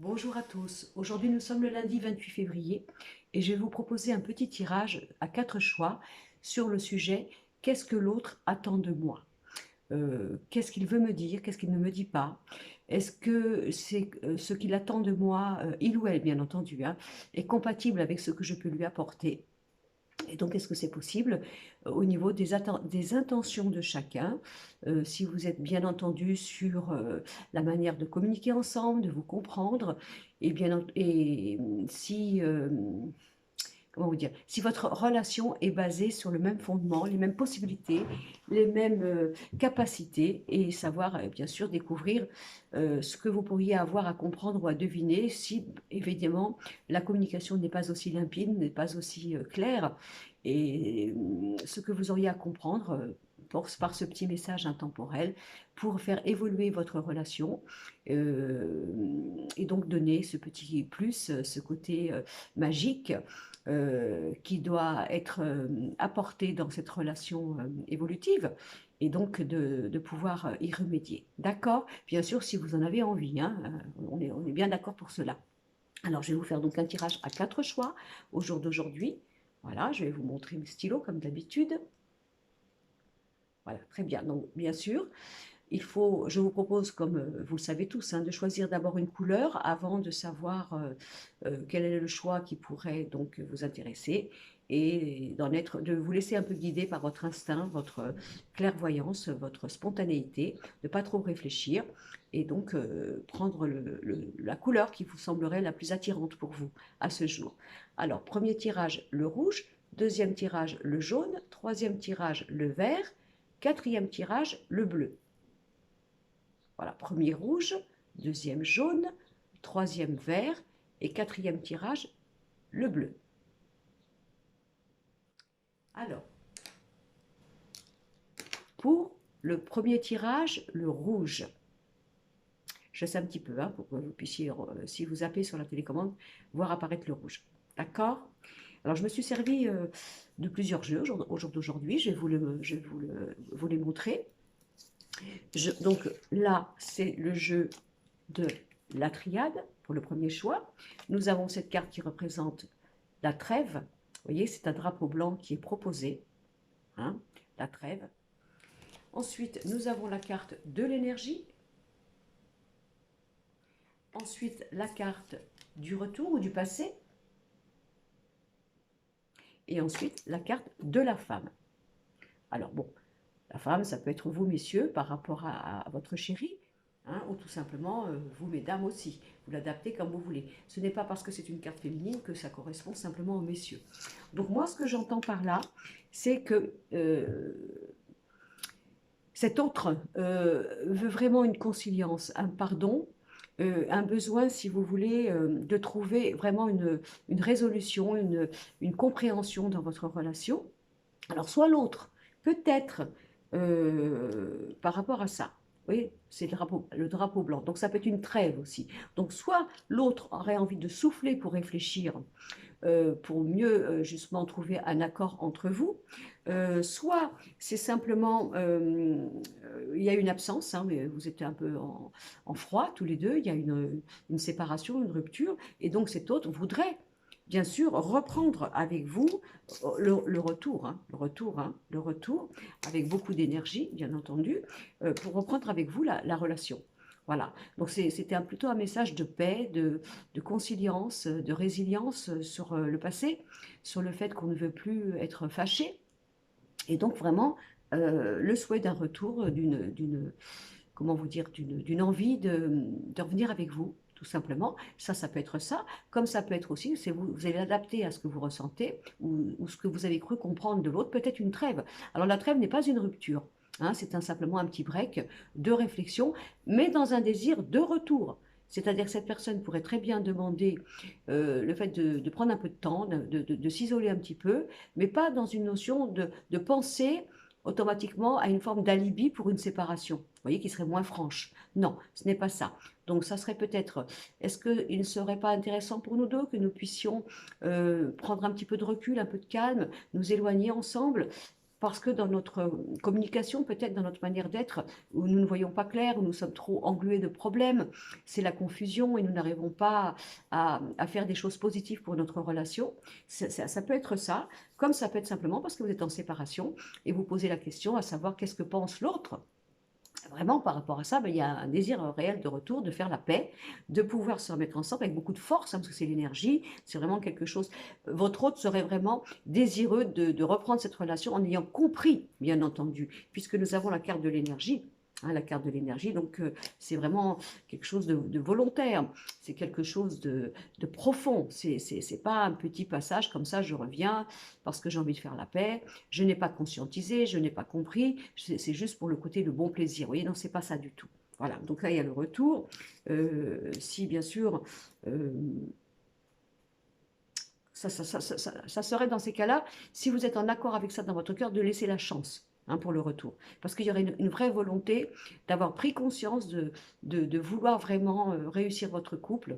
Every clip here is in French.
Bonjour à tous, aujourd'hui nous sommes le lundi 28 février et je vais vous proposer un petit tirage à 4 choix sur le sujet qu'est-ce que l'autre attend de moi? Qu'est-ce qu'il veut me dire? Qu'est-ce qu'il ne me dit pas? Est-ce que c'est ce qu'il attend de moi, il ou elle bien entendu, hein, est compatible avec ce que je peux lui apporter? Et donc, est-ce que c'est possible au niveau des intentions de chacun, si vous êtes bien entendu sur la manière de communiquer ensemble, de vous comprendre, et si, comment vous dire, si votre relation est basée sur le même fondement, les mêmes possibilités, les mêmes capacités, et savoir bien sûr découvrir ce que vous pourriez avoir à comprendre ou à deviner si évidemment la communication n'est pas aussi limpide, n'est pas aussi claire, et ce que vous auriez à comprendre par ce petit message intemporel pour faire évoluer votre relation et donc donner ce petit plus, ce côté magique qui doit être apporté dans cette relation évolutive et donc de pouvoir y remédier. D'accord? Bien sûr, si vous en avez envie, hein, on est bien d'accord pour cela. Alors, je vais vous faire donc un tirage à 4 choix au jour d'aujourd'hui. Voilà, je vais vous montrer mes stylos comme d'habitude. Voilà, très bien. Donc, bien sûr, je vous propose, comme vous le savez tous, hein, de choisir d'abord une couleur avant de savoir quel est le choix qui pourrait donc vous intéresser et de vous laisser un peu guider par votre instinct, votre clairvoyance, votre spontanéité, de ne pas trop réfléchir et donc prendre la couleur qui vous semblerait la plus attirante pour vous à ce jour. Alors, premier tirage, le rouge, deuxième tirage, le jaune, troisième tirage, le vert, quatrième tirage, le bleu. Voilà, premier rouge, deuxième jaune, troisième vert et quatrième tirage, le bleu. Alors, pour le premier tirage, le rouge. Je sais un petit peu, hein, pour que vous puissiez, si vous zappez sur la télécommande, voir apparaître le rouge. D'accord? Alors, je me suis servi de plusieurs jeux au jour d'aujourd'hui. Je vais vous les montrer. Donc là, c'est le jeu de la triade pour le premier choix. Nous avons cette carte qui représente la trêve. Vous voyez, c'est un drapeau blanc qui est proposé, hein, la trêve. Ensuite, nous avons la carte de l'énergie. Ensuite, la carte du retour ou du passé. Et ensuite, la carte de la femme. Alors bon, la femme, ça peut être vous, messieurs, par rapport à votre chérie, hein, ou tout simplement vous, mesdames aussi. Vous l'adaptez comme vous voulez. Ce n'est pas parce que c'est une carte féminine que ça correspond simplement aux messieurs. Donc moi, ce que j'entends par là, c'est que cet autre veut vraiment une conciliance, un pardon, un besoin, si vous voulez, de trouver vraiment une résolution, une compréhension dans votre relation. Alors, soit l'autre, peut-être par rapport à ça. Oui, c'est le drapeau blanc. Donc, ça peut être une trêve aussi. Donc, soit l'autre aurait envie de souffler pour réfléchir, pour mieux justement trouver un accord entre vous. Soit c'est simplement, il y a une absence, hein, mais vous êtes un peu en froid tous les deux, il y a une séparation, une rupture, et donc cet autre voudrait bien sûr reprendre avec vous le retour, hein, le retour avec beaucoup d'énergie, bien entendu, pour reprendre avec vous la relation. Voilà, donc c'était plutôt un message de paix, de conciliance, de résilience sur le passé, sur le fait qu'on ne veut plus être fâché, et donc vraiment le souhait d'un retour, comment vous dire, d'une envie de revenir avec vous, tout simplement. Ça peut être ça, comme ça peut être aussi, c'est vous allez l'adapter à ce que vous ressentez ou ce que vous avez cru comprendre de l'autre, peut-être une trêve. Alors la trêve n'est pas une rupture, hein, c'est simplement un petit break de réflexion, mais dans un désir de retour. C'est-à-dire que cette personne pourrait très bien demander le fait de prendre un peu de temps, de s'isoler un petit peu, mais pas dans une notion de penser automatiquement à une forme d'alibi pour une séparation, vous voyez, qui serait moins franche. Non, ce n'est pas ça. Donc ça serait peut-être, est-ce qu'il ne serait pas intéressant pour nous deux que nous puissions prendre un petit peu de recul, un peu de calme, nous éloigner ensemble parce que dans notre communication, peut-être dans notre manière d'être, où nous ne voyons pas clair, où nous sommes trop englués de problèmes, c'est la confusion et nous n'arrivons pas à faire des choses positives pour notre relation. Ça peut être ça, comme ça peut être simplement parce que vous êtes en séparation et vous posez la question à savoir qu'est-ce que pense l'autre. Vraiment, par rapport à ça, il y a un désir réel de retour, de faire la paix, de pouvoir se remettre ensemble avec beaucoup de force, parce que c'est l'énergie, c'est vraiment quelque chose. Votre hôte serait vraiment désireux de reprendre cette relation en ayant compris, bien entendu, puisque nous avons la carte de l'énergie. La carte de l'énergie, donc c'est vraiment quelque chose de volontaire, c'est quelque chose de profond, c'est pas un petit passage comme ça, je reviens parce que j'ai envie de faire la paix, je n'ai pas conscientisé, je n'ai pas compris, c'est juste pour le côté de bon plaisir. Vous voyez, non, c'est pas ça du tout. Voilà, donc là, il y a le retour. Si, bien sûr, ça serait dans ces cas-là, si vous êtes en accord avec ça dans votre cœur, de laisser la chance pour le retour. Parce qu'il y aurait une vraie volonté d'avoir pris conscience de vouloir vraiment réussir votre couple,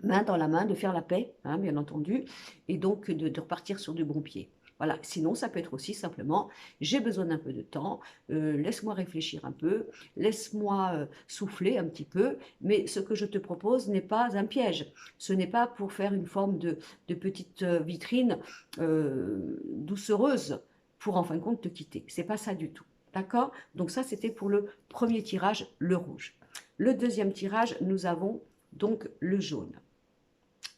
main dans la main, de faire la paix, bien entendu, et donc de repartir sur du bon pied. Voilà. Sinon, ça peut être aussi simplement, j'ai besoin d'un peu de temps, laisse-moi réfléchir un peu, laisse-moi souffler un petit peu, mais ce que je te propose n'est pas un piège. Ce n'est pas pour faire une forme de petite vitrine doucereuse pour en fin de compte te quitter. C'est pas ça du tout. D'accord? Donc ça, c'était pour le premier tirage, le rouge. Le deuxième tirage, nous avons donc le jaune.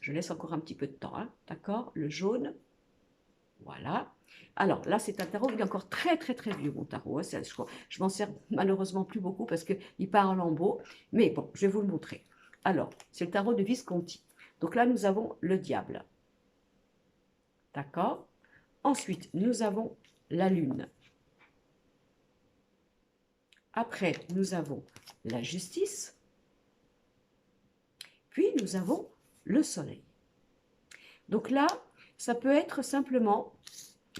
Je laisse encore un petit peu de temps, d'accord? Le jaune, voilà. Alors là, c'est un tarot, il est encore très très très vieux, mon tarot. Je m'en sers malheureusement plus beaucoup parce qu'il part en lambeaux. Mais bon, je vais vous le montrer. Alors, c'est le tarot de Visconti. Donc là, nous avons le diable. D'accord? Ensuite, nous avons la lune. Après, nous avons la justice. Puis, nous avons le soleil. Donc là, ça peut être simplement,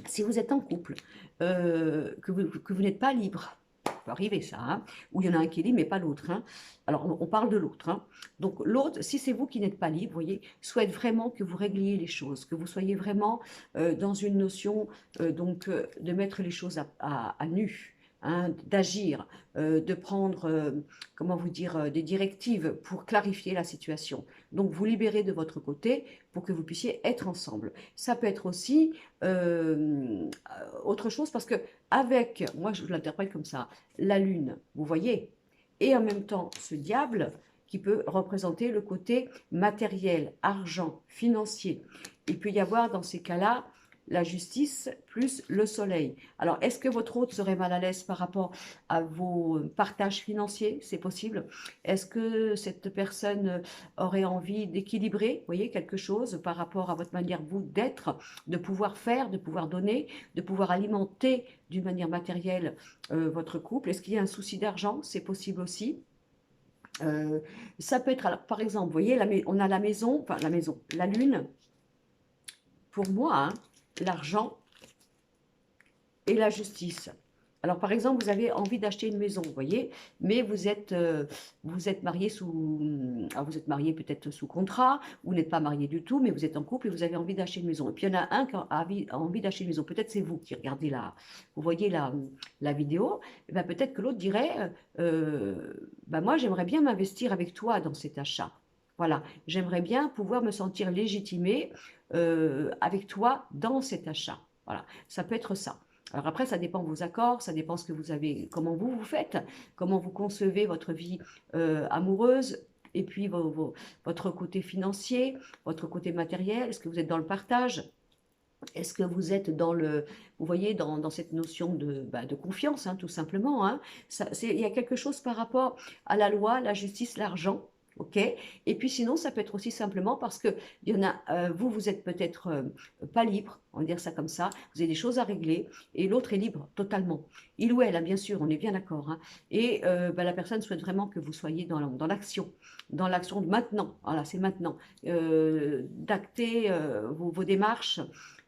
si vous êtes en couple, que vous n'êtes pas libre. Ça peut arriver ça, où il y en a un qui est libre, mais pas l'autre. Alors, on parle de l'autre. Donc, l'autre, si c'est vous qui n'êtes pas libre, vous voyez, souhaite vraiment que vous régliez les choses, que vous soyez vraiment dans une notion de mettre les choses à nu. D'agir, de prendre, comment vous dire, des directives pour clarifier la situation. Donc, vous libérez de votre côté pour que vous puissiez être ensemble. Ça peut être aussi autre chose parce que avec, moi je l'interprète comme ça, la lune, vous voyez, et en même temps ce diable qui peut représenter le côté matériel, argent, financier. Il peut y avoir dans ces cas-là la justice plus le soleil. Alors, est-ce que votre hôte serait mal à l'aise par rapport à vos partages financiers? C'est possible. Est-ce que cette personne aurait envie d'équilibrer, vous voyez, quelque chose par rapport à votre manière, vous, d'être, de pouvoir faire, de pouvoir donner, de pouvoir alimenter d'une manière matérielle votre couple? Est-ce qu'il y a un souci d'argent? C'est possible aussi. Ça peut être, alors, par exemple, vous voyez, on a la maison, enfin la maison, la lune, pour moi, l'argent et la justice. Alors, par exemple, vous avez envie d'acheter une maison, vous voyez, mais vous êtes marié alors vous êtes marié peut-être sous contrat, vous n'êtes pas marié du tout, mais vous êtes en couple et vous avez envie d'acheter une maison. Et puis, il y en a un qui a envie d'acheter une maison. Peut-être c'est vous qui regardez vous voyez la vidéo. Et ben, peut-être que l'autre dirait, moi, j'aimerais bien m'investir avec toi dans cet achat. Voilà, j'aimerais bien pouvoir me sentir légitimée avec toi dans cet achat. Voilà, ça peut être ça. Alors après, ça dépend de vos accords, ça dépend ce que vous avez, comment vous faites, comment vous concevez votre vie amoureuse, et puis votre côté financier, votre côté matériel. Est-ce que vous êtes dans le partage? Est-ce que vous êtes vous voyez, dans cette notion de confiance, tout simplement. Il y a quelque chose par rapport à la loi, la justice, l'argent. Ok. Et puis sinon, ça peut être aussi simplement parce que il y en a, vous êtes peut-être pas libre, on va dire ça comme ça, vous avez des choses à régler, et l'autre est libre totalement. Il ou elle, bien sûr, on est bien d'accord. Et la personne souhaite vraiment que vous soyez dans l'action de maintenant. Voilà, c'est maintenant. D'acter vos démarches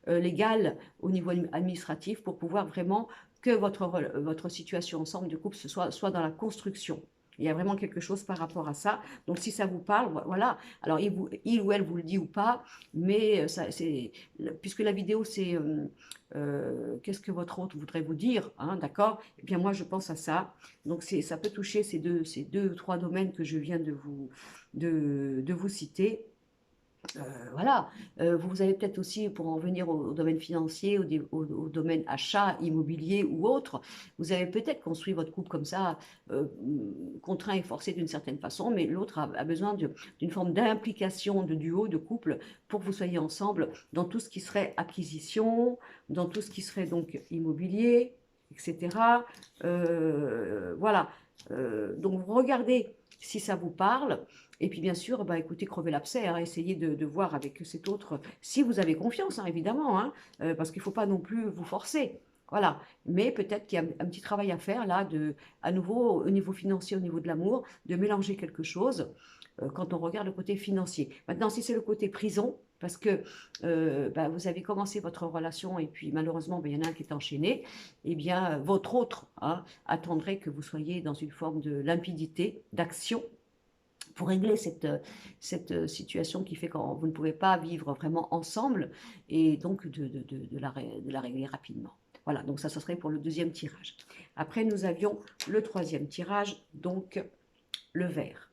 légales au niveau administratif pour pouvoir vraiment que votre situation ensemble de couple soit dans la construction. Il y a vraiment quelque chose par rapport à ça. Donc, si ça vous parle, voilà. Alors, il ou elle vous le dit ou pas, mais ça, puisque la vidéo, c'est qu'est-ce que votre hôte voudrait vous dire, hein, d'accord? Eh bien, moi, je pense à ça. Donc, ça peut toucher ces deux, trois domaines que je viens de vous citer. Voilà, vous avez peut-être aussi, pour en venir au domaine financier, au domaine achat, immobilier ou autre, vous avez peut-être construit votre couple comme ça, contraint et forcé d'une certaine façon, mais l'autre a besoin d'une forme d'implication de duo, de couple, pour que vous soyez ensemble dans tout ce qui serait acquisition, dans tout ce qui serait donc immobilier, etc. Voilà, donc vous regardez si ça vous parle. Et puis bien sûr, bah, écoutez, crevez l'abcès, hein, essayez de voir avec cet autre, si vous avez confiance, hein, évidemment, hein, parce qu'il ne faut pas non plus vous forcer. Voilà, mais peut-être qu'il y a un petit travail à faire là, à nouveau au niveau financier, au niveau de l'amour, de mélanger quelque chose quand on regarde le côté financier. Maintenant, si c'est le côté prison, parce que bah, vous avez commencé votre relation et puis malheureusement, bah, il y en a un qui est enchaîné, eh bien, votre autre hein, attendrait que vous soyez dans une forme de limpidité, d'action, pour régler cette situation qui fait que vous ne pouvez pas vivre vraiment ensemble et donc de la régler rapidement. Voilà, donc ça serait pour le deuxième tirage. Après, nous avions le troisième tirage, donc le vert.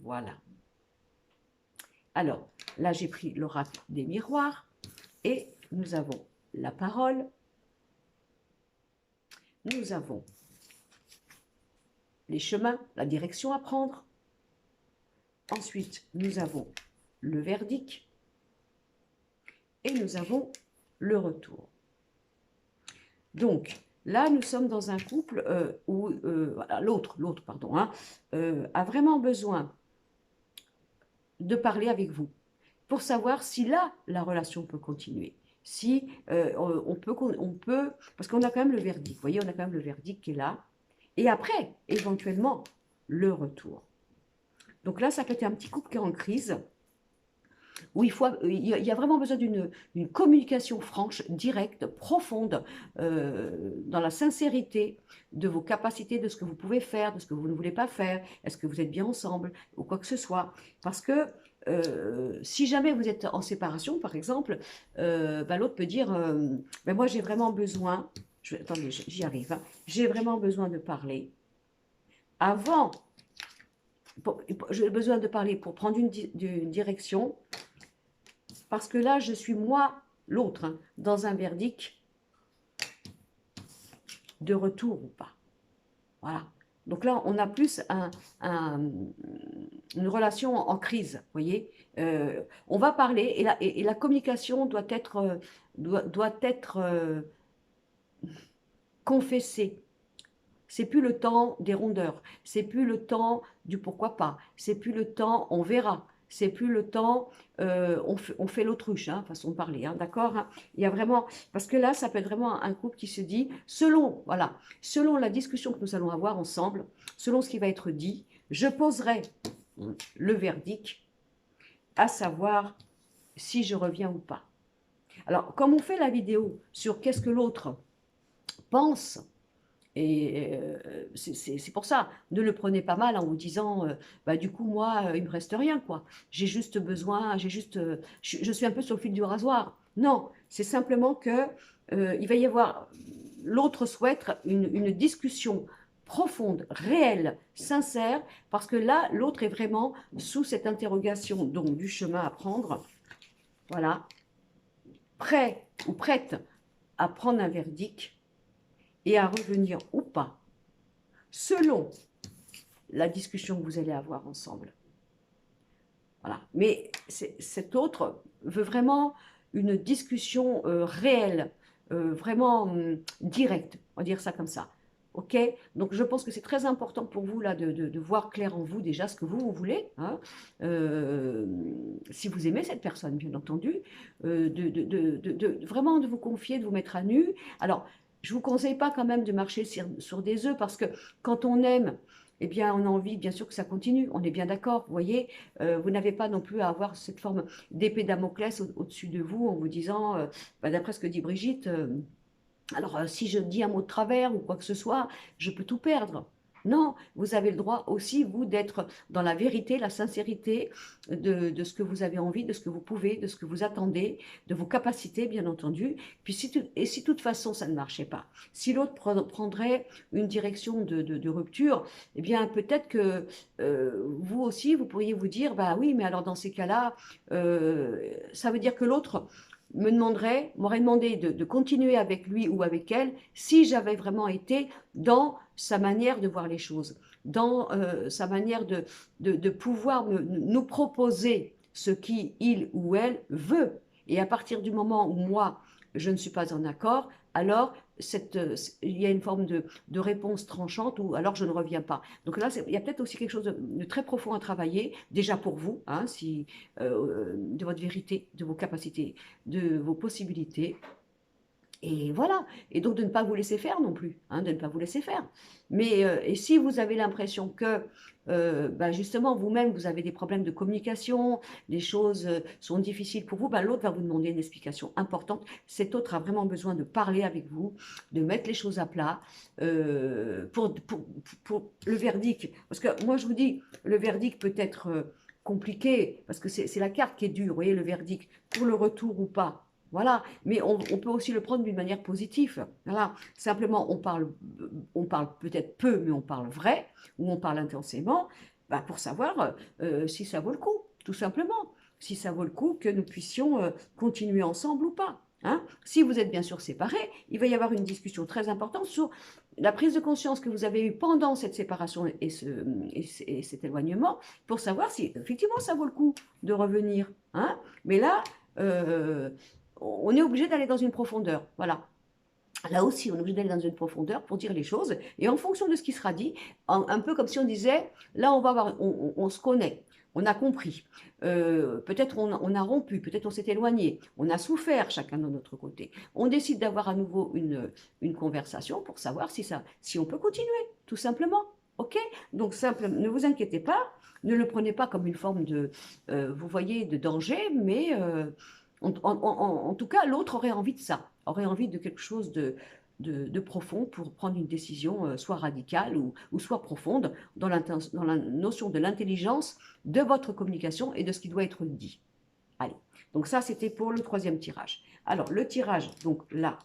Voilà. Alors, là, j'ai pris l'oracle des miroirs et nous avons la parole. Nous avons les chemins, la direction à prendre. Ensuite, nous avons le verdict et nous avons le retour. Donc, là, nous sommes dans un couple où l'autre, pardon, hein, a vraiment besoin de parler avec vous pour savoir si là, la relation peut continuer. Si on peut, parce qu'on a quand même le verdict, vous voyez, on a quand même le verdict qui est là. Et après, éventuellement, le retour. Donc là, ça peut être un petit couple qui est en crise, où il y a vraiment besoin d'une communication franche, directe, profonde, dans la sincérité de vos capacités, de ce que vous pouvez faire, de ce que vous ne voulez pas faire, est-ce que vous êtes bien ensemble, ou quoi que ce soit. Parce que si jamais vous êtes en séparation, par exemple, bah, l'autre peut dire, ben moi j'ai vraiment besoin, attendez, j'y arrive, hein, j'ai vraiment besoin de parler avant. J'ai besoin de parler pour prendre une direction, parce que là, je suis moi, l'autre, hein, dans un verdict de retour ou pas. Voilà. Donc là, on a plus une relation en crise, vous voyez. On va parler et la communication doit être confessée. C'est plus le temps des rondeurs, c'est plus le temps du pourquoi pas, c'est plus le temps on verra, c'est plus le temps on fait l'autruche, hein, façon de parler, hein, d'accord, hein. Il y a vraiment, parce que là, ça peut être vraiment un couple qui se dit, selon la discussion que nous allons avoir ensemble, selon ce qui va être dit, je poserai le verdict, à savoir si je reviens ou pas. Alors, comme on fait la vidéo sur qu'est-ce que l'autre pense, et c'est pour ça, ne le prenez pas mal en vous disant, bah, du coup, moi, il ne me reste rien, quoi. J'ai juste besoin, je suis un peu sur le fil du rasoir. Non, c'est simplement que il va y avoir, l'autre souhaite une discussion profonde, réelle, sincère, parce que là, l'autre est vraiment sous cette interrogation, donc du chemin à prendre. Voilà, prêt ou prête à prendre un verdict et à revenir ou pas, selon la discussion que vous allez avoir ensemble. Voilà. Mais cet autre veut vraiment une discussion réelle, vraiment directe, on va dire ça comme ça. Ok? Donc je pense que c'est très important pour vous là de voir clair en vous déjà ce que vous voulez, hein, si vous aimez cette personne, bien entendu, vraiment de vous confier, de vous mettre à nu. Alors, je ne vous conseille pas quand même de marcher sur des œufs parce que quand on aime, eh bien, on a envie, bien sûr, que ça continue. On est bien d'accord, vous voyez. Vous n'avez pas non plus à avoir cette forme d'épée Damoclès au-dessus de vous en vous disant, bah, d'après ce que dit Brigitte, alors si je dis un mot de travers ou quoi que ce soit, je peux tout perdre. Non, vous avez le droit aussi, vous, d'être dans la vérité, la sincérité de ce que vous avez envie, de ce que vous pouvez, de ce que vous attendez, de vos capacités, bien entendu. Puis et si de toute façon ça ne marchait pas, si l'autre prendrait une direction de rupture, eh bien peut-être que vous aussi, vous pourriez vous dire, bah oui, mais alors dans ces cas-là, ça veut dire que l'autre m'aurait demandé de continuer avec lui ou avec elle si j'avais vraiment été dans sa manière de voir les choses, dans sa manière de pouvoir nous proposer ce qu'il ou elle veut. Et à partir du moment où moi, je ne suis pas en accord, alors il y a une forme de réponse tranchante ou alors je ne reviens pas. Donc là, il y a peut-être aussi quelque chose de très profond à travailler, déjà pour vous, hein, de votre vérité, de vos capacités, de vos possibilités. Et voilà, et donc de ne pas vous laisser faire non plus, hein, de ne pas vous laisser faire. Mais et si vous avez l'impression que ben justement vous-même vous avez des problèmes de communication, les choses sont difficiles pour vous, ben l'autre va vous demander une explication importante. Cet autre a vraiment besoin de parler avec vous, de mettre les choses à plat pour le verdict. Parce que moi je vous dis, le verdict peut être compliqué, parce que c'est la carte qui est dure, vous voyez, le verdict, pour le retour ou pas. Voilà, mais on peut aussi le prendre d'une manière positive. Voilà. Simplement, on parle peut-être peu, mais on parle vrai, ou on parle intensément, bah, pour savoir si ça vaut le coup, tout simplement. Si ça vaut le coup que nous puissions continuer ensemble ou pas. Hein. Si vous êtes bien sûr séparés, il va y avoir une discussion très importante sur la prise de conscience que vous avez eue pendant cette séparation et cet éloignement, pour savoir si effectivement ça vaut le coup de revenir. Hein. Mais là, on est obligé d'aller dans une profondeur. Voilà. Là aussi, on est obligé d'aller dans une profondeur pour dire les choses. Et en fonction de ce qui sera dit, un peu comme si on disait, là, on se connaît, on a compris. Peut-être on a rompu, peut-être on s'est éloigné, on a souffert chacun de notre côté. On décide d'avoir à nouveau une conversation pour savoir si on peut continuer, tout simplement. OK? Donc, ne vous inquiétez pas, ne le prenez pas comme une forme vous voyez, de danger, mais en tout cas, l'autre aurait envie de ça, aurait envie de quelque chose de profond pour prendre une décision soit radicale ou soit profonde dans la notion de l'intelligence de votre communication et de ce qui doit être dit. Allez, donc ça c'était pour le troisième tirage. Alors le tirage, donc là,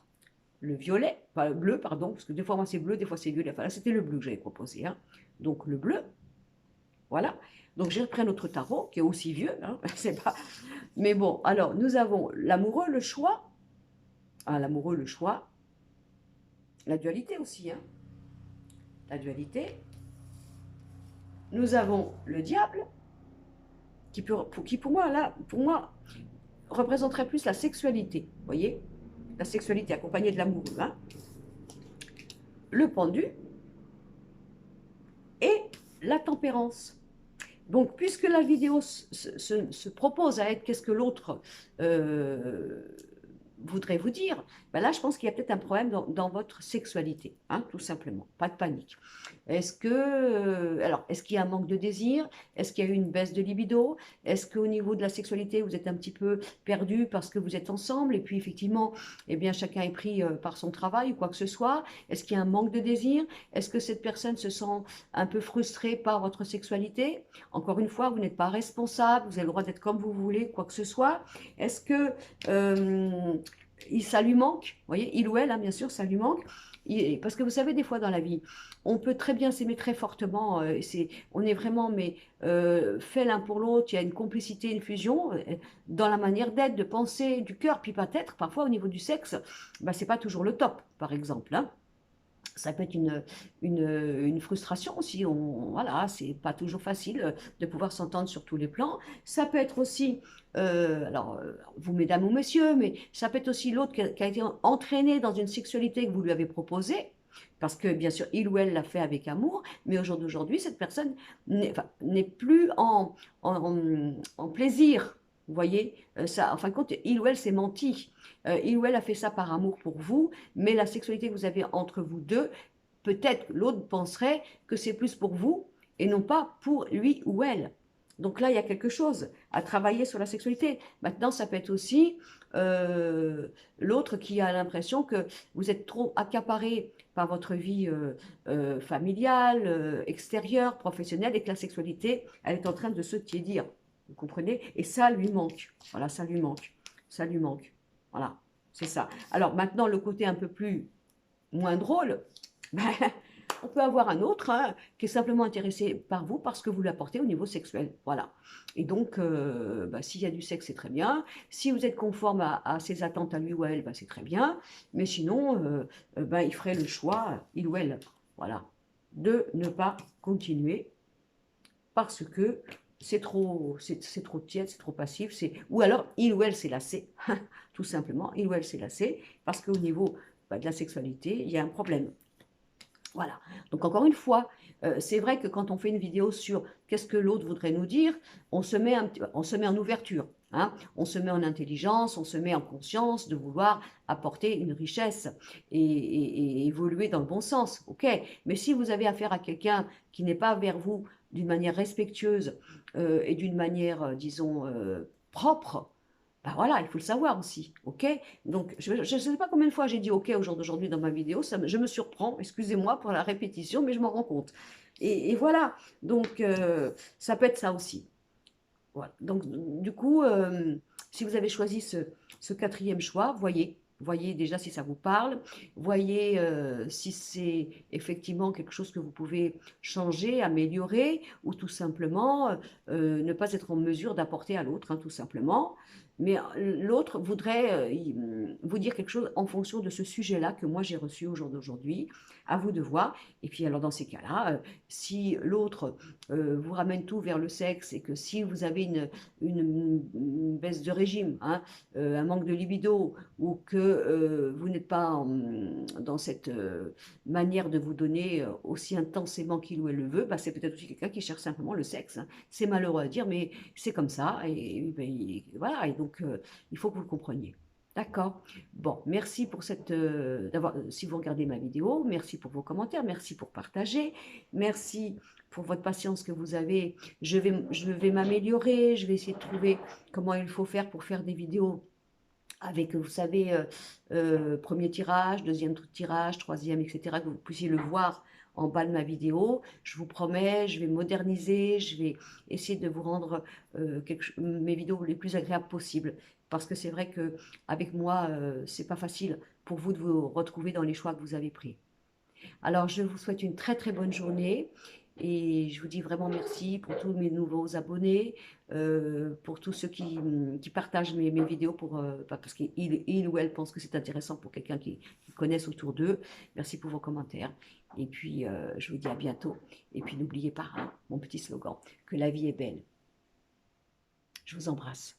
le violet, pas le bleu, pardon, parce que des fois moi c'est bleu, des fois c'est violet, enfin là c'était le bleu que j'avais proposé. Hein. Donc le bleu, voilà. Donc j'ai repris un autre tarot qui est aussi vieux, hein, c'est pas... Mais bon, alors nous avons l'amoureux, le choix. Ah, l'amoureux, le choix. La dualité aussi, hein. La dualité. Nous avons le diable, qui pour moi, là, pour moi, représenterait plus la sexualité. Vous voyez? La sexualité accompagnée de l'amoureux. Hein. Le pendu et la tempérance. Donc, puisque la vidéo se propose à être qu'est-ce que l'autre voudrait vous dire, ben là, je pense qu'il y a peut-être un problème dans votre sexualité, hein, tout simplement. Pas de panique. Est-ce qu'il y a un manque de désir? Est-ce qu'il y a eu une baisse de libido? Est-ce qu'au niveau de la sexualité, vous êtes un petit peu perdu parce que vous êtes ensemble et puis effectivement, eh bien, chacun est pris par son travail ou quoi que ce soit? Est-ce qu'il y a un manque de désir? Est-ce que cette personne se sent un peu frustrée par votre sexualité? Encore une fois, vous n'êtes pas responsable, vous avez le droit d'être comme vous voulez, quoi que ce soit. Est-ce que ça lui manque? Vous voyez, il ou elle, hein, bien sûr, ça lui manque. Parce que vous savez, des fois dans la vie, on peut très bien s'aimer très fortement, on est vraiment fait l'un pour l'autre, il y a une complicité, une fusion dans la manière d'être, de penser, du cœur, puis peut-être parfois au niveau du sexe, bah, c'est pas toujours le top, par exemple. Hein. Ça peut être une frustration aussi. Voilà, c'est pas toujours facile de pouvoir s'entendre sur tous les plans. Ça peut être aussi, vous mesdames ou messieurs, mais ça peut être aussi l'autre qui a été entraîné dans une sexualité que vous lui avez proposée. Parce que bien sûr, il ou elle l'a fait avec amour, mais au jour d'aujourd'hui, cette personne n'est plus en plaisir. Vous voyez, en fin de compte, il ou elle s'est menti. Il ou elle a fait ça par amour pour vous, mais la sexualité que vous avez entre vous deux, peut-être l'autre penserait que c'est plus pour vous et non pas pour lui ou elle. Donc là, il y a quelque chose à travailler sur la sexualité. Maintenant, ça peut être aussi l'autre qui a l'impression que vous êtes trop accaparé par votre vie familiale, extérieure, professionnelle, et que la sexualité, elle est en train de se tiédir. Vous comprenez? Et ça lui manque. Voilà, ça lui manque. Ça lui manque. Voilà, c'est ça. Alors maintenant, le côté un peu plus moins drôle, ben, on peut avoir un autre hein, qui est simplement intéressé par vous parce que vous l'apportez au niveau sexuel. Voilà. Et donc, ben, s'il y a du sexe, c'est très bien. Si vous êtes conforme à ses attentes à lui ou à elle, ben, c'est très bien. Mais sinon, ben, il ferait le choix, il ou elle, voilà, de ne pas continuer parce que c'est trop tiède, c'est trop passif, ou alors il ou elle s'est lassé, tout simplement, il ou elle s'est lassé, parce qu'au niveau bah, de la sexualité, il y a un problème. Voilà. Donc encore une fois, c'est vrai que quand on fait une vidéo sur qu'est-ce que l'autre voudrait nous dire, on se met en ouverture, hein, on se met en intelligence, on se met en conscience de vouloir apporter une richesse et évoluer dans le bon sens. Ok. Mais si vous avez affaire à quelqu'un qui n'est pas vers vous d'une manière respectueuse et d'une manière, disons, propre, ben voilà, il faut le savoir aussi, ok? Donc, je ne sais pas combien de fois j'ai dit ok au jour d'aujourd'hui dans ma vidéo, je me surprends, excusez-moi pour la répétition, mais je m'en rends compte. Et voilà, donc ça peut être ça aussi. Voilà. Donc, du coup, si vous avez choisi ce quatrième choix, voyez déjà si ça vous parle, voyez si c'est effectivement quelque chose que vous pouvez changer, améliorer, ou tout simplement ne pas être en mesure d'apporter à l'autre, hein, tout simplement. Mais l'autre voudrait vous dire quelque chose en fonction de ce sujet-là que moi j'ai reçu au jour d'aujourd'hui. À vous de voir. Et puis alors dans ces cas-là, si l'autre vous ramène tout vers le sexe et que si vous avez une baisse de régime, hein, un manque de libido ou que vous n'êtes pas dans cette manière de vous donner aussi intensément qu'il ou elle le veut, bah, c'est peut-être aussi quelqu'un qui cherche simplement le sexe. Hein. C'est malheureux à dire, mais c'est comme ça. Et, ben, voilà, et donc il faut que vous le compreniez. D'accord. Bon, merci pour si vous regardez ma vidéo, merci pour vos commentaires, merci pour partager, merci pour votre patience que vous avez. Je vais m'améliorer, je vais essayer de trouver comment il faut faire pour faire des vidéos avec, vous savez, premier tirage, deuxième tirage, troisième, etc., que vous puissiez le voir en bas de ma vidéo. Je vous promets, je vais moderniser, je vais essayer de vous rendre mes vidéos les plus agréables possibles. Parce que c'est vrai qu'avec moi, c'est pas facile pour vous de vous retrouver dans les choix que vous avez pris. Alors, je vous souhaite une très très bonne journée et je vous dis vraiment merci pour tous mes nouveaux abonnés, pour tous ceux qui partagent mes vidéos parce qu'il ou elle pense que c'est intéressant pour quelqu'un qui connaisse autour d'eux. Merci pour vos commentaires. Et puis, je vous dis à bientôt. Et puis, n'oubliez pas hein, mon petit slogan, que la vie est belle. Je vous embrasse.